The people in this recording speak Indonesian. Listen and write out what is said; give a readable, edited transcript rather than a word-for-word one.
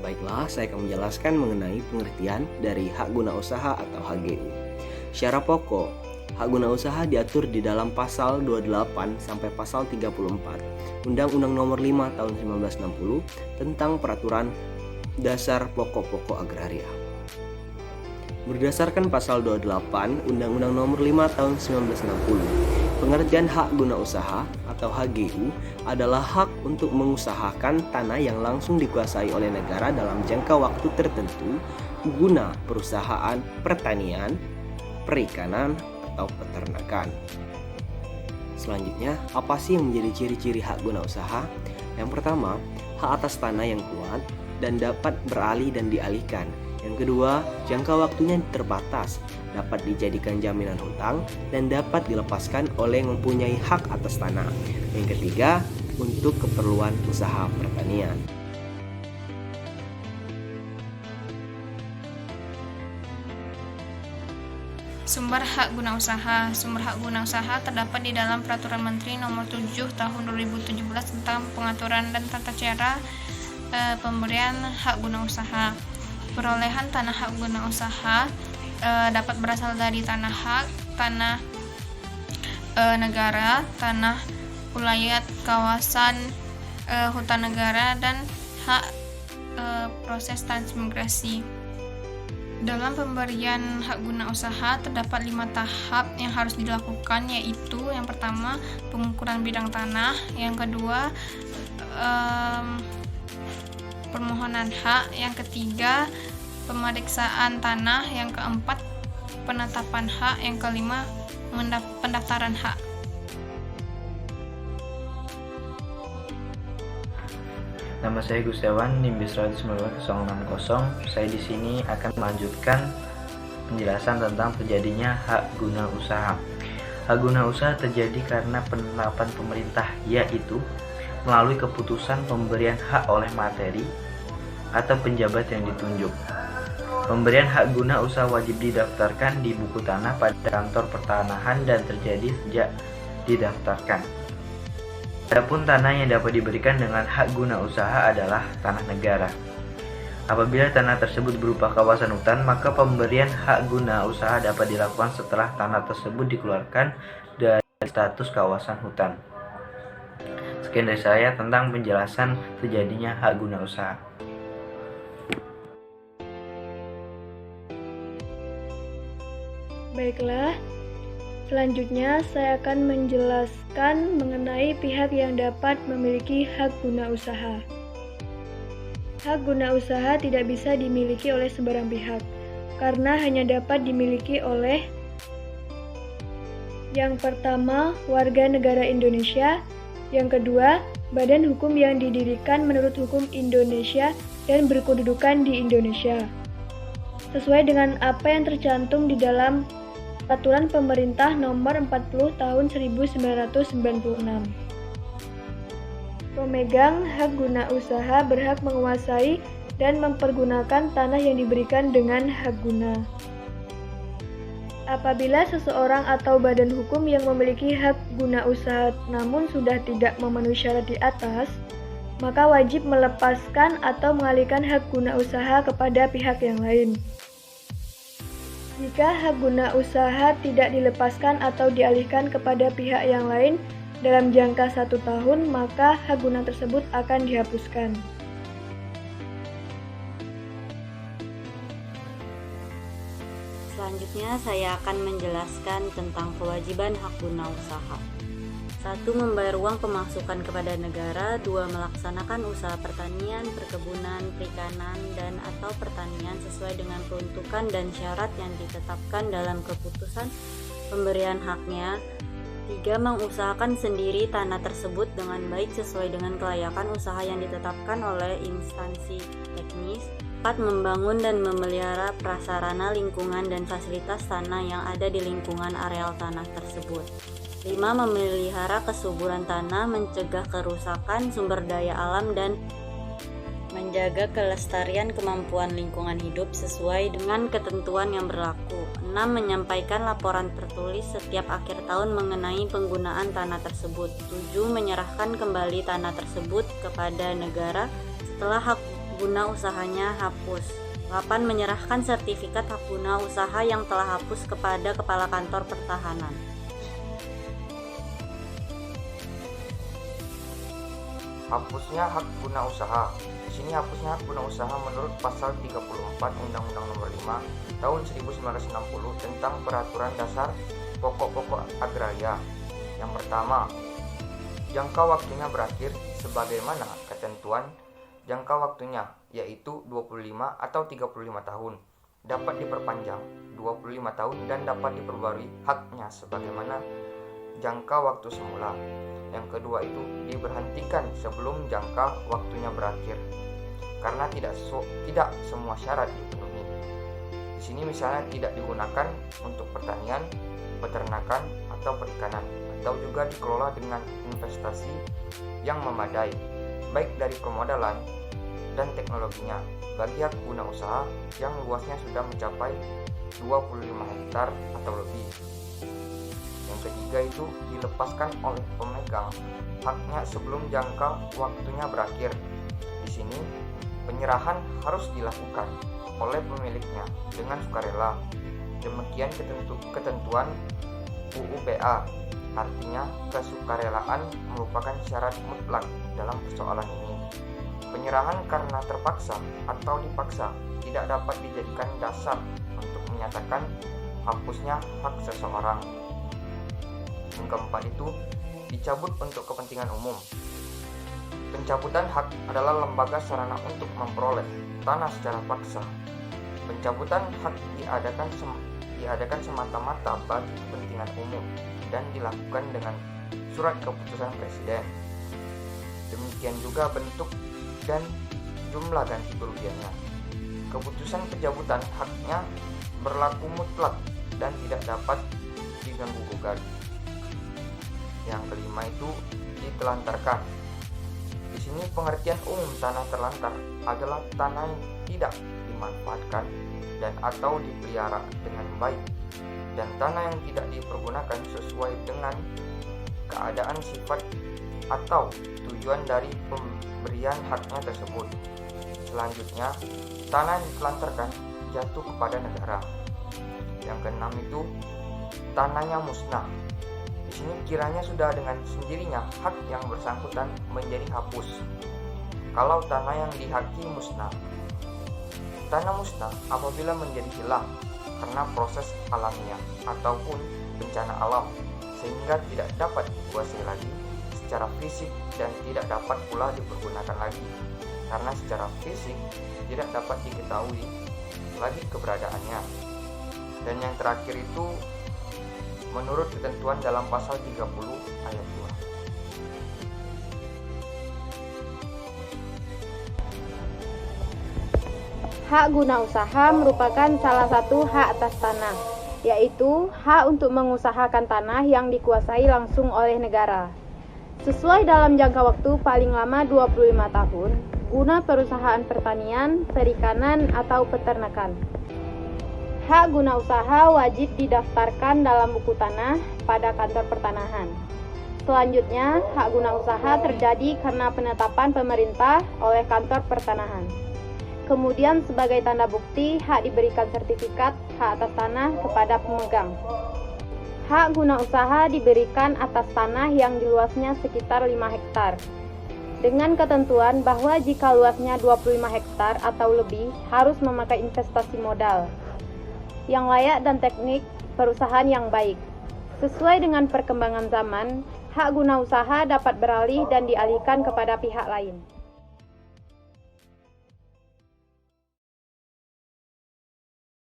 Baiklah, saya akan menjelaskan mengenai pengertian dari hak guna usaha atau HGU. Secara pokok, hak guna usaha diatur di dalam pasal 28 sampai pasal 34 Undang-Undang Nomor 5 Tahun 1960 tentang Peraturan Dasar Pokok-pokok Agraria. Berdasarkan pasal 28 Undang-Undang Nomor 5 Tahun 1960, pengertian hak guna usaha atau HGU adalah hak untuk mengusahakan tanah yang langsung dikuasai oleh negara dalam jangka waktu tertentu guna perusahaan pertanian, perikanan, atau peternakan. Selanjutnya, apa sih yang menjadi ciri-ciri hak guna usaha? Yang pertama, hak atas tanah yang kuat dan dapat beralih dan dialihkan. Yang kedua, jangka waktunya terbatas, dapat dijadikan jaminan hutang dan dapat dilepaskan oleh yang mempunyai hak atas tanah. Yang ketiga, untuk keperluan usaha pertanian. Sumber hak guna usaha. Sumber hak guna usaha terdapat di dalam Peraturan Menteri Nomor 7 Tahun 2017 tentang pengaturan dan tata cara pemberian hak guna usaha. Perolehan tanah hak guna usaha dapat berasal dari tanah hak, tanah negara, tanah ulayat, kawasan hutan negara, dan hak proses transmigrasi. Dalam pemberian hak guna usaha terdapat 5 tahap yang harus dilakukan, yaitu yang pertama pengukuran bidang tanah, yang kedua permohonan hak, yang ketiga pemeriksaan tanah, yang keempat penetapan hak, yang kelima pendaftaran hak. Nama saya Gustiawan, NIM 119.060. Saya di sini akan melanjutkan penjelasan tentang terjadinya hak guna usaha. Hak guna usaha terjadi karena penetapan pemerintah, yaitu melalui keputusan pemberian hak oleh materi atau penjabat yang ditunjuk. Pemberian hak guna usaha wajib didaftarkan di buku tanah pada kantor pertanahan dan terjadi sejak didaftarkan. Adapun tanah yang dapat diberikan dengan hak guna usaha adalah tanah negara. Apabila tanah tersebut berupa kawasan hutan, maka pemberian hak guna usaha dapat dilakukan setelah tanah tersebut dikeluarkan dari status kawasan hutan. Sekian dari saya tentang penjelasan terjadinya hak guna usaha. Baiklah, selanjutnya saya akan menjelaskan mengenai pihak yang dapat memiliki hak guna usaha. Hak guna usaha tidak bisa dimiliki oleh sembarang pihak, karena hanya dapat dimiliki oleh yang pertama, warga negara Indonesia, yang kedua, badan hukum yang didirikan menurut hukum Indonesia dan berkedudukan di Indonesia, sesuai dengan apa yang tercantum di dalam Peraturan Pemerintah Nomor 40 Tahun 1996. Pemegang hak guna usaha berhak menguasai dan mempergunakan tanah yang diberikan dengan hak guna. Apabila seseorang atau badan hukum yang memiliki hak guna usaha namun sudah tidak memenuhi syarat di atas, maka wajib melepaskan atau mengalihkan hak guna usaha kepada pihak yang lain. Jika hak guna usaha tidak dilepaskan atau dialihkan kepada pihak yang lain dalam jangka 1 tahun, maka hak guna tersebut akan dihapuskan. Selanjutnya saya akan menjelaskan tentang kewajiban hak guna usaha. 1. Membayar uang pemasukan kepada negara. 2. Melaksanakan usaha pertanian, perkebunan, perikanan, dan atau pertanian sesuai dengan peruntukan dan syarat yang ditetapkan dalam keputusan pemberian haknya. 3. Mengusahakan sendiri tanah tersebut dengan baik sesuai dengan kelayakan usaha yang ditetapkan oleh instansi teknis. 4. Membangun dan memelihara prasarana lingkungan dan fasilitas tanah yang ada di lingkungan areal tanah tersebut. 5. Memelihara kesuburan tanah, mencegah kerusakan sumber daya alam, dan menjaga kelestarian kemampuan lingkungan hidup sesuai dengan ketentuan yang berlaku. 6. Menyampaikan laporan tertulis setiap akhir tahun mengenai penggunaan tanah tersebut. 7. Menyerahkan kembali tanah tersebut kepada negara setelah hak guna usahanya hapus. 8. Menyerahkan sertifikat hak guna usaha yang telah hapus kepada Kepala Kantor Pertahanan. Hapusnya hak guna usaha. Di sini hapusnya hak guna usaha menurut pasal 34 Undang-Undang Nomor 5 Tahun 1960 tentang Peraturan Dasar Pokok-pokok Agraria. Yang pertama, jangka waktunya berakhir sebagaimana ketentuan jangka waktunya, yaitu 25 atau 35 tahun. Dapat diperpanjang 25 tahun dan dapat diperbarui haknya sebagaimana jangka waktu semula. Yang kedua itu diberhentikan sebelum jangka waktunya berakhir karena tidak semua syarat dipenuhi. Di sini misalnya tidak digunakan untuk pertanian, peternakan atau perikanan, atau juga dikelola dengan investasi yang memadai baik dari permodalan dan teknologinya bagi hak guna usaha yang luasnya sudah mencapai 25 hektar atau lebih. Yang ketiga itu dilepaskan oleh pemegang haknya sebelum jangka waktunya berakhir. Di sini penyerahan harus dilakukan oleh pemiliknya dengan sukarela. Demikian ketentuan UU-BA. Artinya kesukarelaan merupakan syarat mutlak dalam persoalan ini. Penyerahan karena terpaksa atau dipaksa tidak dapat dijadikan dasar untuk menyatakan hapusnya hak seseorang. Yang keempat itu dicabut untuk kepentingan umum. Pencabutan hak adalah lembaga sarana untuk memperoleh tanah secara paksa. Pencabutan hak diadakan semata-mata bagi kepentingan umum dan dilakukan dengan surat keputusan presiden. Demikian juga bentuk dan jumlah ganti kerugiannya. Keputusan pencabutan haknya berlaku mutlak dan tidak dapat diganggu gugat. Yang kelima itu ditelantarkan. Di sini pengertian umum tanah terlantar adalah tanah yang tidak dimanfaatkan dan atau dipelihara dengan baik, dan tanah yang tidak dipergunakan sesuai dengan keadaan sifat atau tujuan dari pemberian haknya tersebut. Selanjutnya, tanah yang ditelantarkan jatuh kepada negara. Yang keenam itu tanahnya musnah. Di sini kiranya sudah dengan sendirinya hak yang bersangkutan menjadi hapus. Kalau tanah yang dihaki musnah. Tanah musnah apabila menjadi hilang karena proses alamiah ataupun bencana alam, sehingga tidak dapat dikuasai lagi secara fisik dan tidak dapat pula dipergunakan lagi karena secara fisik tidak dapat diketahui lagi keberadaannya. Dan yang terakhir itu menurut ketentuan dalam pasal 30 ayat 2. Hak guna usaha merupakan salah satu hak atas tanah, yaitu hak untuk mengusahakan tanah yang dikuasai langsung oleh negara. Sesuai dalam jangka waktu paling lama 25 tahun, guna perusahaan pertanian, perikanan, atau peternakan. Hak guna usaha wajib didaftarkan dalam buku tanah pada kantor pertanahan. Selanjutnya, hak guna usaha terjadi karena penetapan pemerintah oleh kantor pertanahan. Kemudian sebagai tanda bukti, hak diberikan sertifikat hak atas tanah kepada pemegang. Hak guna usaha diberikan atas tanah yang luasnya sekitar 5 hektar. Dengan ketentuan bahwa jika luasnya 25 hektar atau lebih harus memakai investasi modal yang layak dan teknik perusahaan yang baik. Sesuai dengan perkembangan zaman, hak guna usaha dapat beralih dan dialihkan kepada pihak lain.